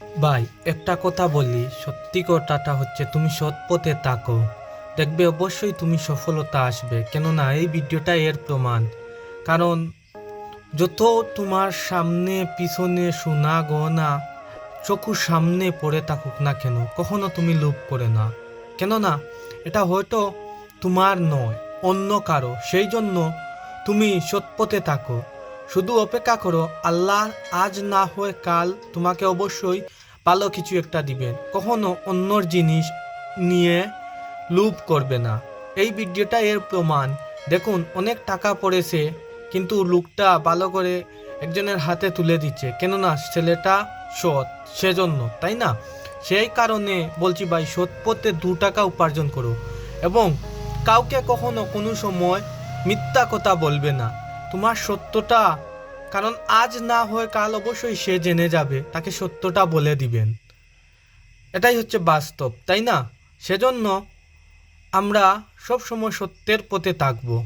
ভাই একটা কথা বলি, সত্যি কথাটা হচ্ছে তুমি সৎ পথে থাকো, দেখবে অবশ্যই তুমি সফলতা আসবে। কেননা এই ভিডিওটা এর প্রমাণ। কারণ যত তোমার সামনে পিছনে সোনা গহনা চোখের সামনে পড়ে থাকুক না কেন, কখনো তুমি লোভ করে না। কেননা এটা হয়তো তোমার নয়, অন্য কারো। সেই জন্য তুমি সৎপথে থাকো, শুধু অপেক্ষা করো। আল্লাহ আজ না হয় কাল তোমাকে অবশ্যই ভালো কিছু একটা দিবেন। কখনো অন্যর জিনিস নিয়ে লোভ করবে না। এই ভিডিওটা এর প্রমাণ। দেখুন, অনেক টাকা পড়েছে, কিন্তু লোকটা ভালো করে একজনের হাতে তুলে দিচ্ছে, কেননা ছেলেটা সৎ, সেজন্য, তাই না? সেই কারণে বলছি ভাই, সৎ পথে 2 টাকা উপার্জন করো এবং কাউকে কখনো কোনো সময় মিথ্যা কথা বলবে না। তোমার সত্যটা, কারণ আজ না হয় কাল অবশ্যই সে জেনে যাবে, তাকে সত্যটা বলে দিবেন। এটাই হচ্ছে বাস্তব, তাই না? সেজন্য আমরা সব সময় সত্যের পথে থাকবো।